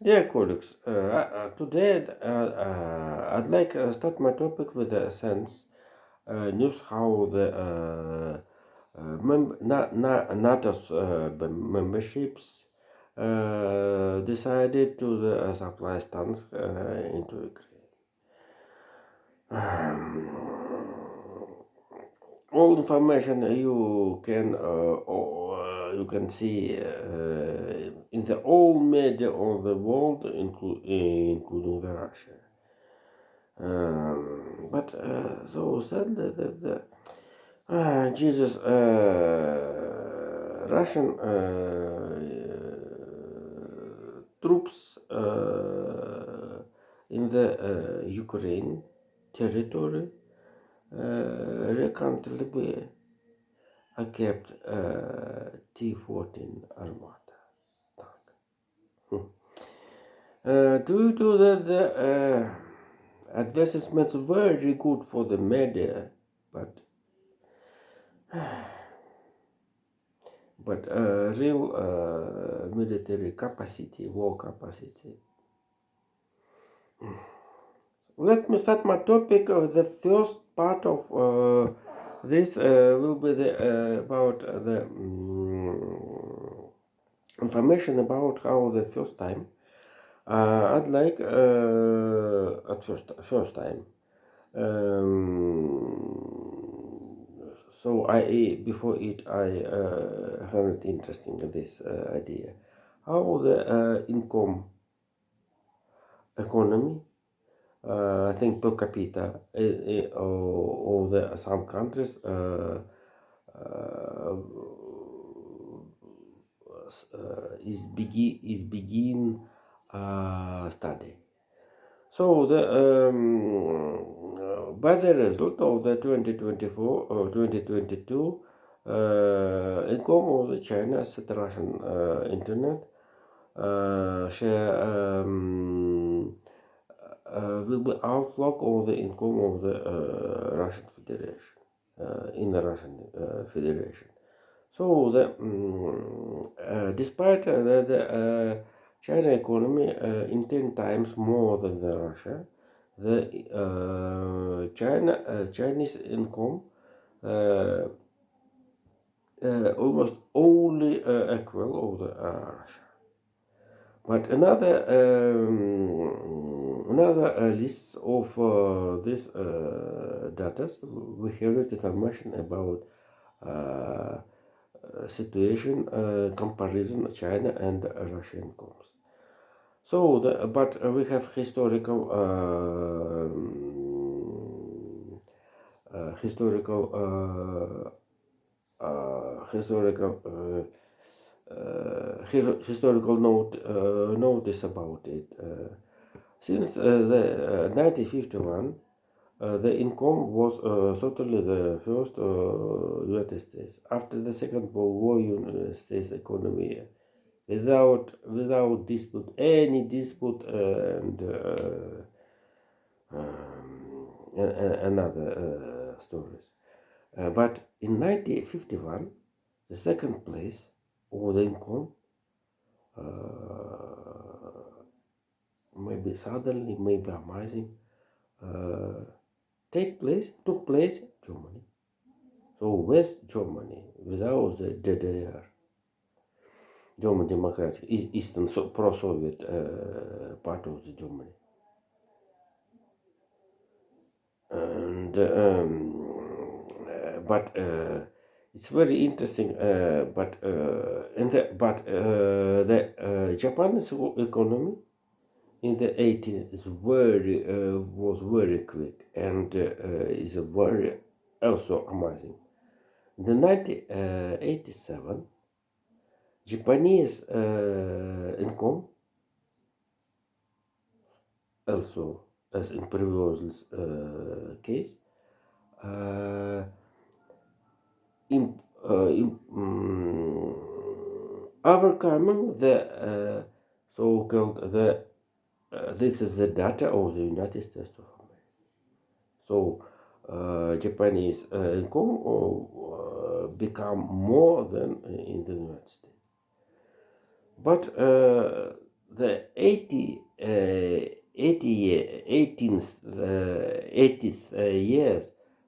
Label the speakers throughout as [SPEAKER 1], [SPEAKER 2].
[SPEAKER 1] Dear colleagues, today I'd like to start my topic with the sense news how the NATO's memberships decided to the supply tanks into Ukraine. All information you can see in the all media of the world, including the Russia. But so said that Jesus Russian troops in the Ukraine territory recently kept T-14 Armata tank. Due to the advertisements very good for the media, but real military capacity, war capacity. Let me start my topic. The first part of this will be about the information about how the first time. I'd like at first time. So before it I found it interesting this idea how the income economy I think per capita or the some countries is begin study. So by the result of the 2024 or 2022 income of the China at Russian internet share will be outlook of the income of the Russian Federation in the Russian Federation. So despite the China economy in 10 times more than the Russia, the Chinese income almost only equal of the Russia. But another list of this data, we have information about situation comparison China and Russia incomes. So, but we have historical historical notice about it. Since the 1951, the income was certainly the first United States. After the Second World War, United States economy without dispute, any dispute, and other stories. But in 1951, the second place of the income maybe suddenly, maybe amazing, took place Germany. So West Germany, without the DDR, German Democratic, Eastern pro-Soviet part of the Germany. And but it's very interesting. The Japanese economy in the 80s is was very quick and is very also amazing. In the 1987, Japanese income also as in previous case overcoming the so-called this is the data of the United States of America. So Japanese income become more than in the United States. But the 80th years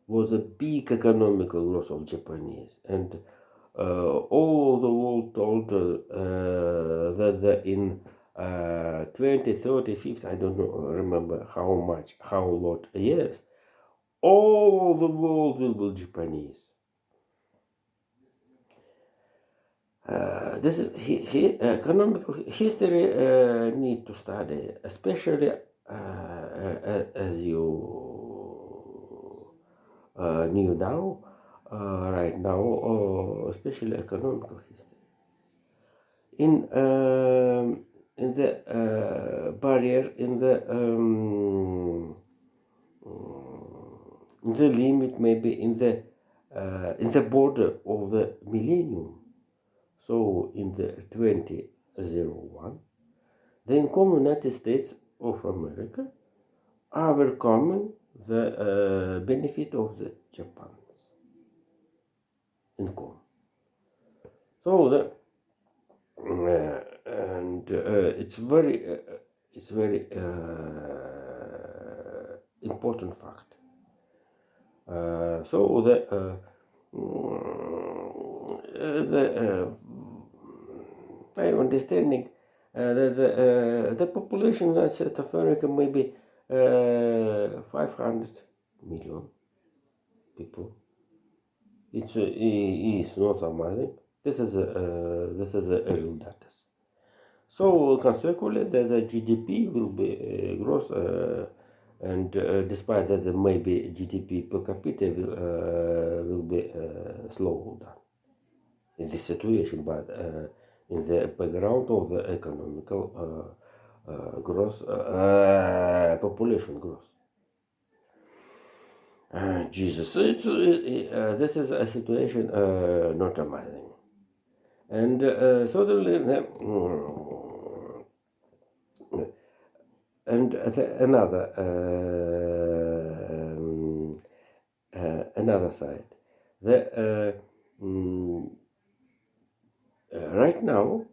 [SPEAKER 1] was a big economical growth of Japanese, and all the world told that in 20, 30, 50, I don't know, remember how lot years, all the world will be Japanese. This is economical history need to study, especially as you knew now, right now, especially economical history. In the barrier, in the limit, maybe in the border of the millennium. So in the 2001, the income United States of America are welcoming the benefit of the Japan's income. So it's very important fact. So I'm understanding the population in South Africa maybe 500 million people. It's not amazing. This is a real data. So consequently, the GDP will be gross, and despite that, maybe GDP per capita will be slow down in this situation, but in the background of the economical growth, population growth. Jesus, this is a situation not amazing, and certainly and another side, right now,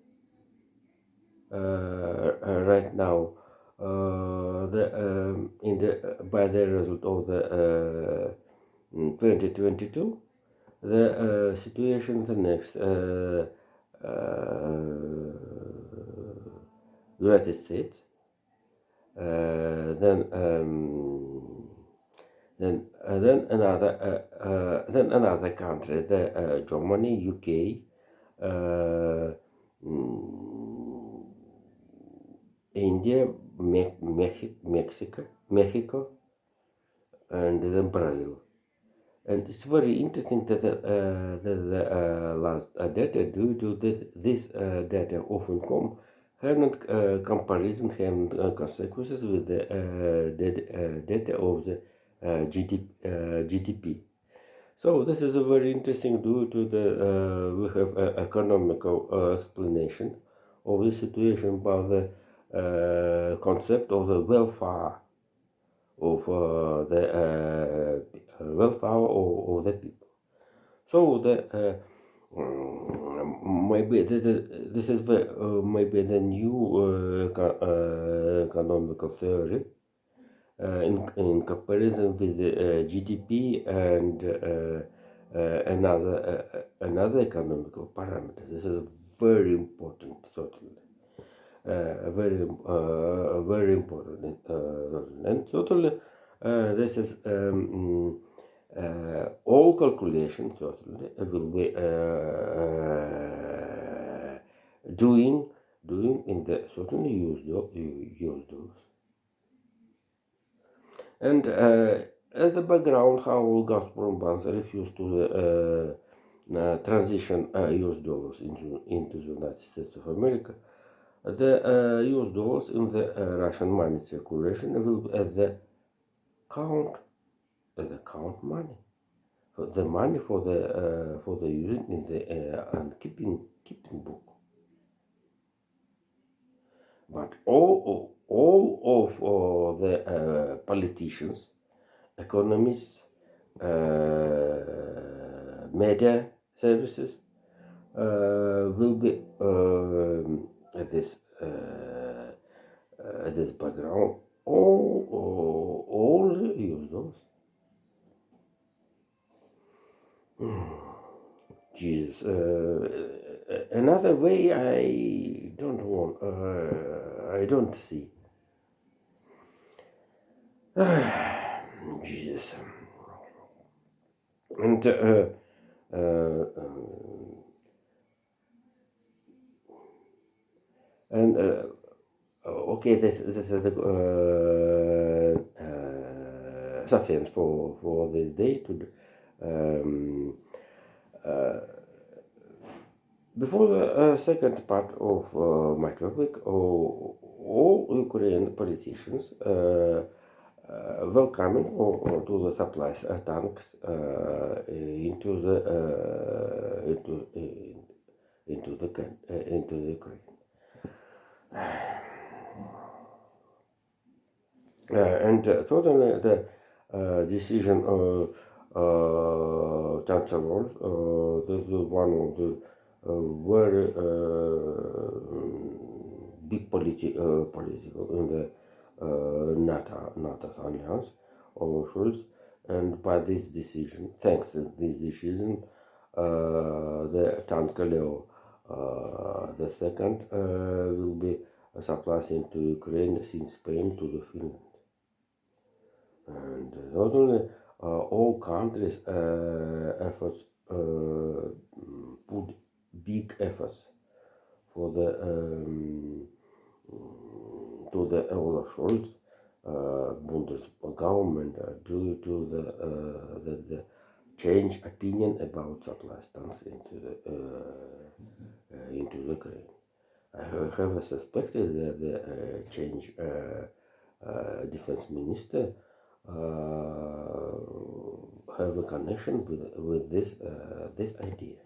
[SPEAKER 1] by the result of the 2022, the situation the next United States, then another country, the Germany, UK, India, Mexico, and then Brazil. And it's very interesting that the last data, due to this data often come, have not comparison, have not consequences with the data of the GDP. So this is a very interesting due to the we have economical explanation of the situation by the concept of the welfare of the welfare of the people. So maybe this is maybe the new economical theory in comparison with the GDP and another economical parameter. This is very important, certainly. Very important, and totally this is all calculations totally will be doing in the certainly use those, and as the background how Gazprom bonds refused to transition US dollars into the United States of America. The US dollars in the Russian money circulation will be at the count money, the money for the using in the and keeping book. But all of the politicians, economists, media services will be at this this background, all use those. Jesus. Another way I don't see. Jesus. And and okay, this is the sufficient for this day to. Um, Before the second part of my topic, all Ukrainian politicians welcoming to the supplies tanks into the Ukraine, and totally the decision chancellor, this is one of the very big political in the NATO alliance or Schulz, and by this decision, thanks to this decision, the tank Leo the second will be supplied into Ukraine since Spain to the Finland. And not only all countries efforts put big efforts for the to the Olaf Scholz Bundes government due to the change opinion about supply tanks into the Ukraine. I have suspected that the change defense minister have a connection with this idea.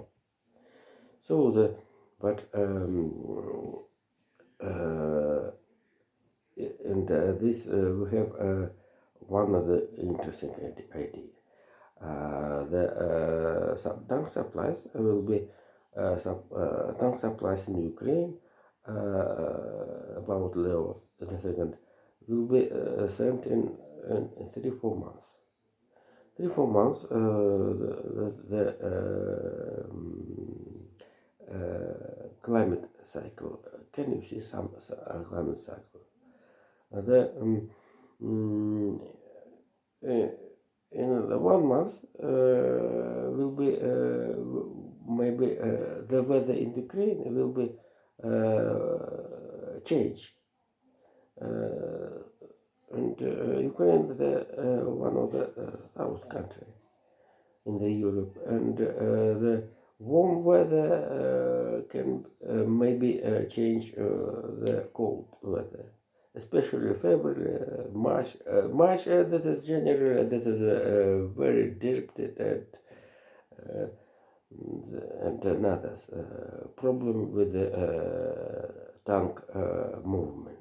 [SPEAKER 1] So this we have one of the interesting idea. The tank supplies will be tank supplies in Ukraine about Leo the second will be sent in 3-4 months. 3-4 months, the climate cycle. Can you see some climate cycle? In the 1 month will be maybe the weather in Ukraine will be change. And Ukraine, the one of the south country in the Europe, and the warm weather can maybe change the cold weather, especially February, March. March that is generally that is very disrupted and another problem with the tank movement.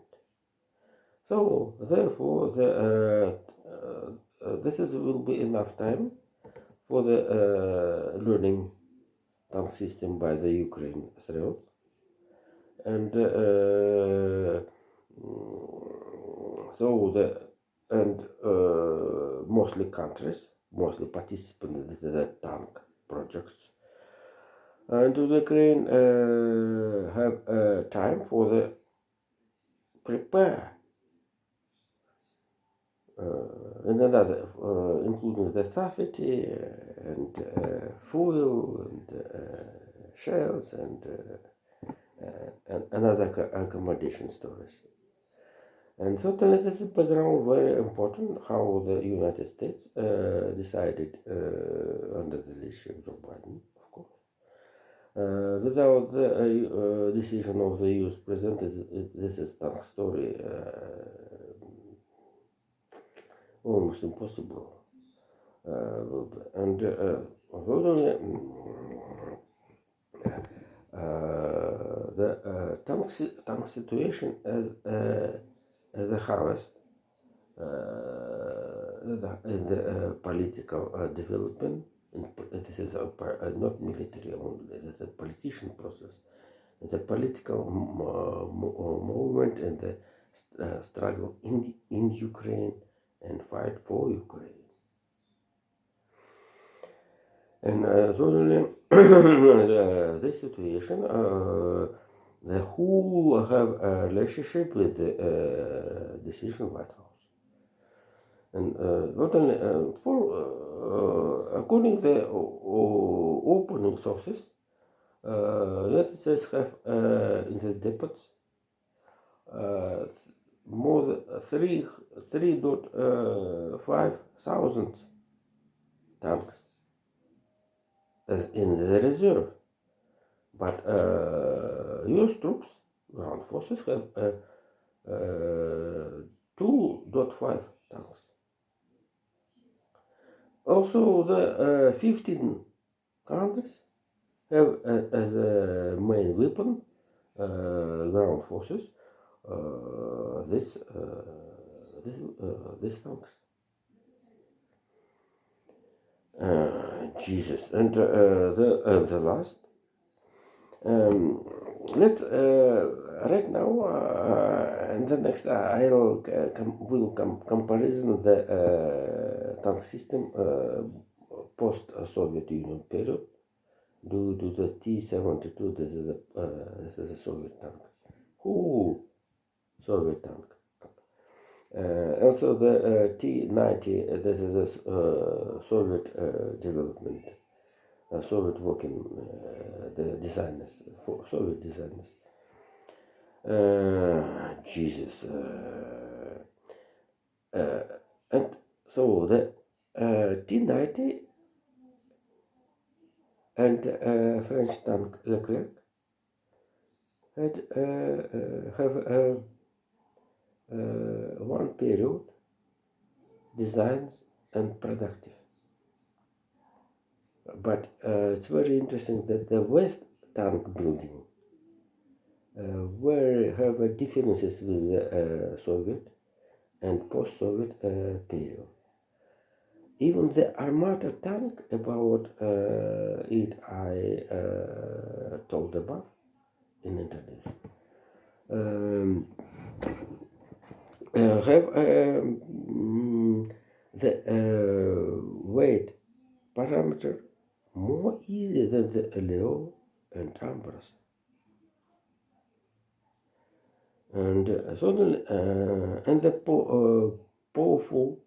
[SPEAKER 1] So therefore, this will be enough time for the learning tank system by the Ukraine throughout, and mostly countries, mostly participants in the tank projects, and the Ukraine have time for the prepare. And another, including the safety and fuel and shells and another accommodation stores. And certainly this is background very important how the United States decided under the leadership of Joe Biden, of course. Without the decision of the US president, this is tank story almost impossible. And the tank situation as the hardest in the political development. This is not military only. It is a politician process. The political movement and the struggle in Ukraine and fight for Ukraine. And suddenly, this situation, the who have a relationship with the decision White House. And not only according to the opening sources, United States have in the depots more than 3.5 thousand tanks in the reserve. But US troops, ground forces, have 2.5 tanks. Also, the 15 countries have as a main weapon ground forces this tanks. Jesus, and the last. Let's right now and the next I'll comparison the tank system post Soviet Union period due to the T-72. This is a Soviet tank. Soviet tank. Also the T-90. This is a Soviet development. Soviet working the designers, for Soviet designers. Jesus. And so the T-90 and French tank Leclerc had have one period designs and productive. But it's very interesting that the West tank building where have differences with the Soviet and post-Soviet period. Even the Armata tank, about it I told above in introduction, have the weight parameter more easy than the Leo and Ambras. And suddenly, and the powerful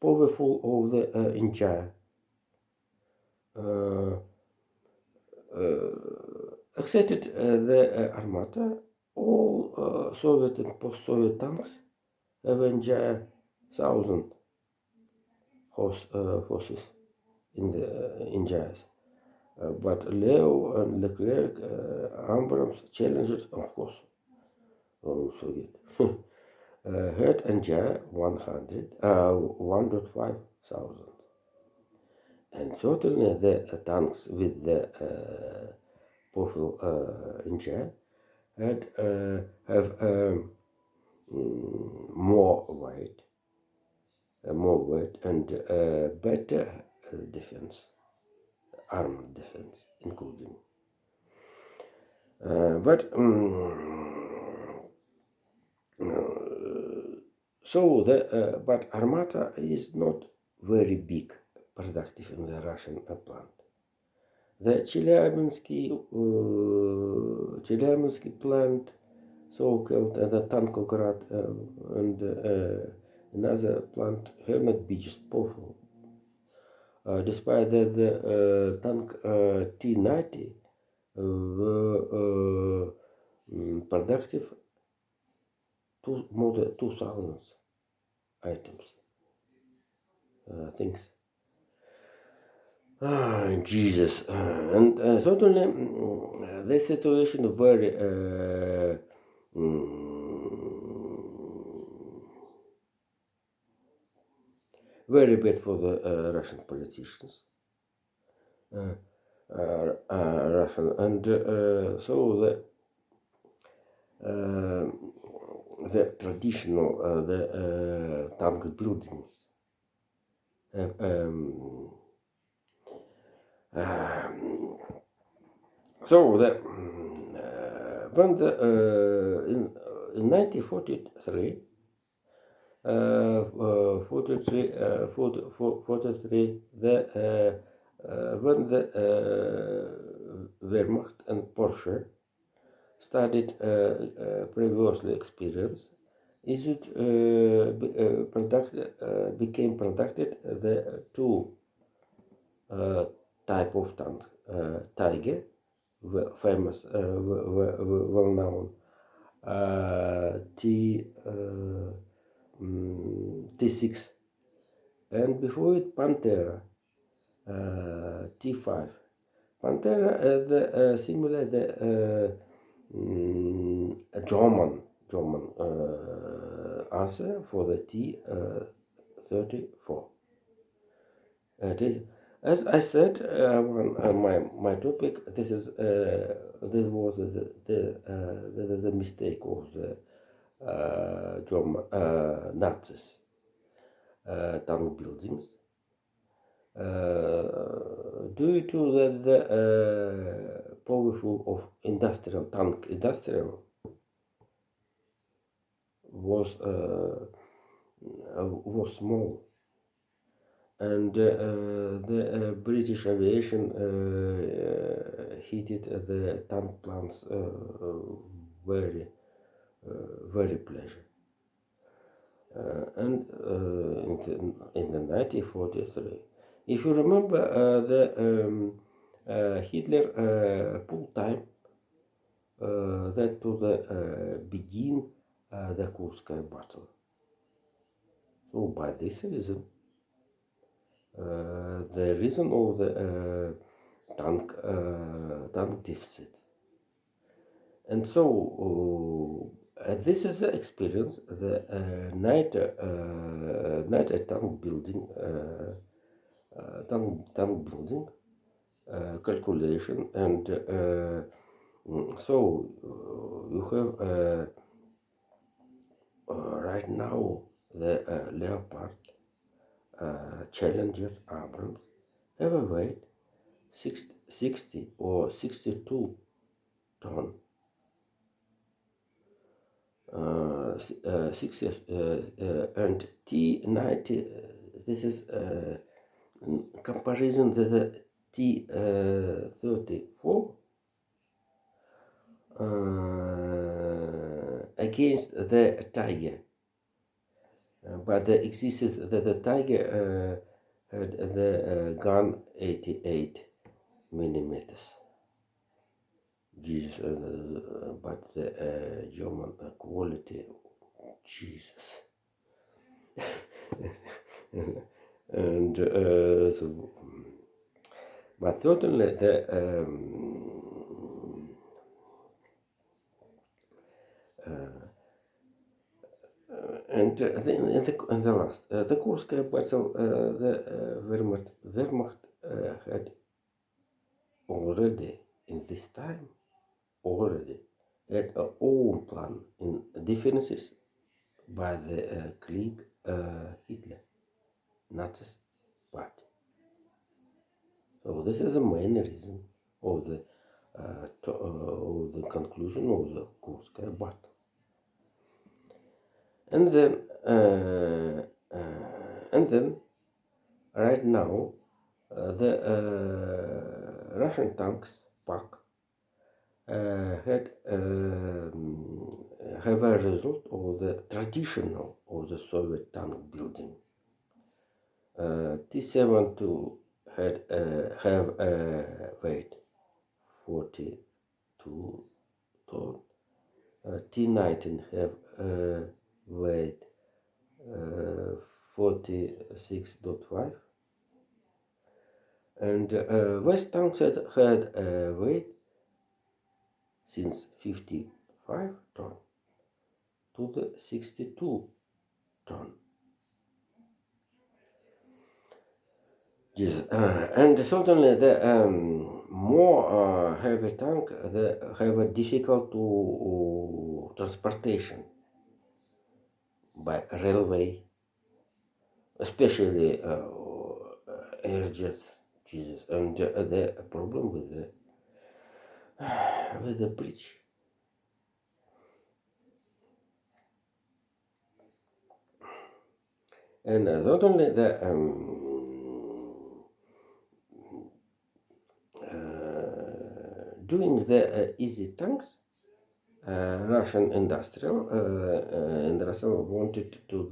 [SPEAKER 1] of the engine. Accepted the Armata, all Soviet and post-Soviet tanks have engine 1,000 horses in the engines. But Leo and Leclerc, Abrams, Challengers, of course, don't forget. Had engine 1.5 thousand. And certainly the tanks with the powerful engine had have more weight and better defense, armed defense, including. So the but Armata is not very big, productive in the Russian plant. The Chelyabinsk plant, so-called the Tankograd and another plant have not been just powerful. Despite that the tank T-90 were productive more than 2,000 items, things. Jesus, and certainly this situation very very bad for the Russian politicians. Russian and so the traditional the tank buildings have so the when the in 1943, 43, when the Wehrmacht and Porsche studied previously experience, is it became produced the two type of tank, Tiger, famous, well known, T6, and before it Pantera, T5. Pantera, the similar the German answer for the T-34. As I said, my topic. This was the mistake of the German Nazis tank buildings. Due to the powerful of industrial was small, and the British aviation hit the tank plants very pleasure. And in the 1943, if you remember, Hitler pulled time that to the begin the Kursk battle. So by this reason, the reason of the tank deficit, and so this is the experience the night tank building calculation, and so you have right now the Leopard, Challenger, Abrams have a weight 60 or 62 ton. 6 years, and T90. This is in comparison to the T34 against the Tiger. But the exists that the Tiger had the gun 88 millimeters. Jesus, but the German quality, Jesus. And so, but certainly the and the last, the Kursk battle, the Wehrmacht had already in this time had a own plan in defenses by the Krieg Hitler, Nazis party. So this is the main reason of the conclusion of the Kursk battle. And then right now the Russian tanks pack had have a result of the traditional of the Soviet tank building. T-72 had have a weight 42 ton. T-19 have weight 46.5, and West tanks had weight since 55 ton to the 62 ton. Yes, and certainly the more heavy tank, the have a difficult to transportation by railway, especially air jets. Jesus, and the problem with the bridge. And not only the doing the easy tanks, Russian industrial wanted to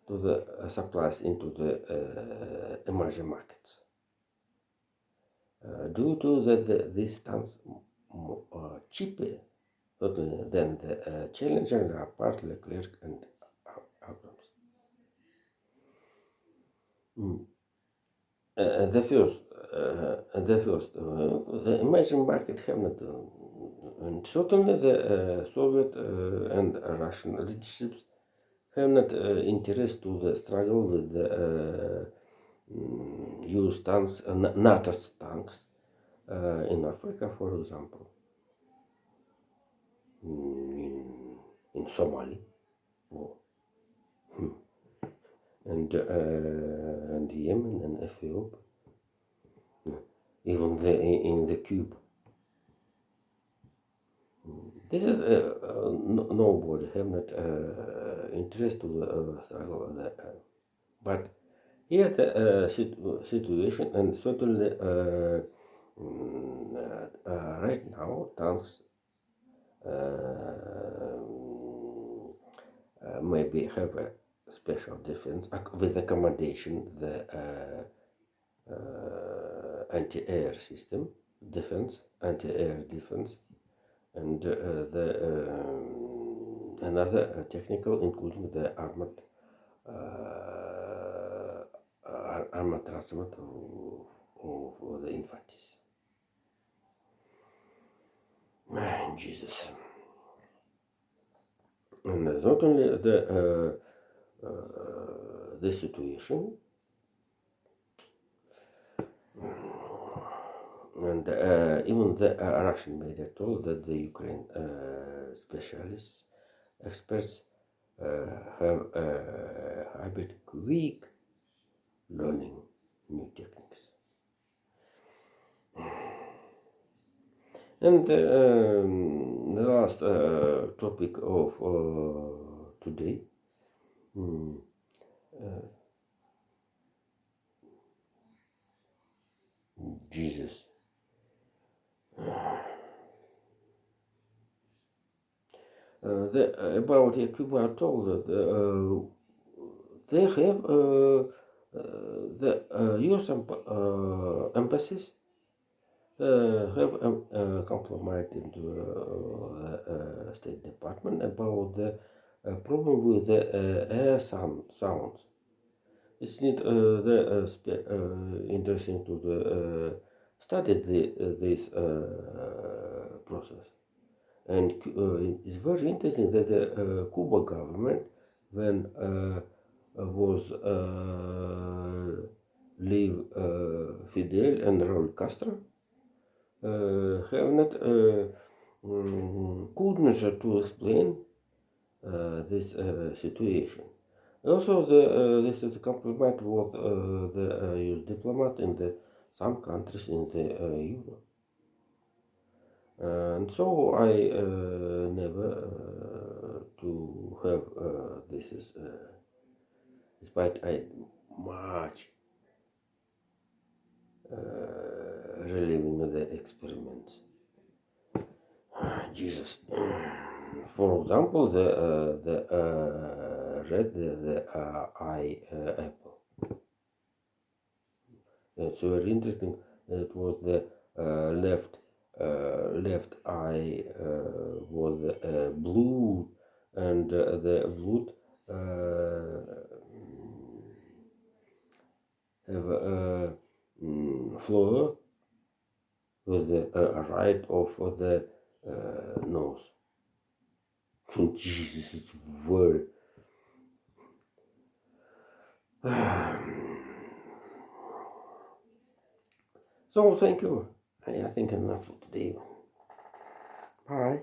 [SPEAKER 1] the supplies into the emerging markets. Due to these tanks cheaper than the Challenger, Leopard, Leclerc, and Abrams. The emerging market have not, and certainly the Soviet and Russian leaderships have not interest to the struggle with the US tanks, NATO tanks in Africa, for example, in Somalia, war, and Yemen and Ethiopia, even in the Cuba. This is nobody have not interest to the struggle, but here the situation, and certainly right now tanks maybe have a special defense with accommodation, the anti-air system defense, anti-air defense, and another technical, including the armored transport of the infancies. Jesus. And not only the situation, and even the Russian media told that the Ukraine specialists, experts have a bit quick learning new techniques. And the last topic of today, Jesus. About Cuba, I told that they have the U.S. embassies have complimented the State Department about the problem with the air sounds. It's not interesting to study this process. And it's very interesting that the Cuba government, when was leave Fidel and Raul Castro, have not couldn't to explain this situation. Also, this is a compliment what the US diplomat in some countries in the Europe. And so I never to have this is despite I much reliving the experiments. Jesus. For example, the red the eye apple. It's very interesting. It was the left eye was blue, and the blood have a flow with the right of the nose. Jesus, it's very. So thank you. I think enough for today. Bye.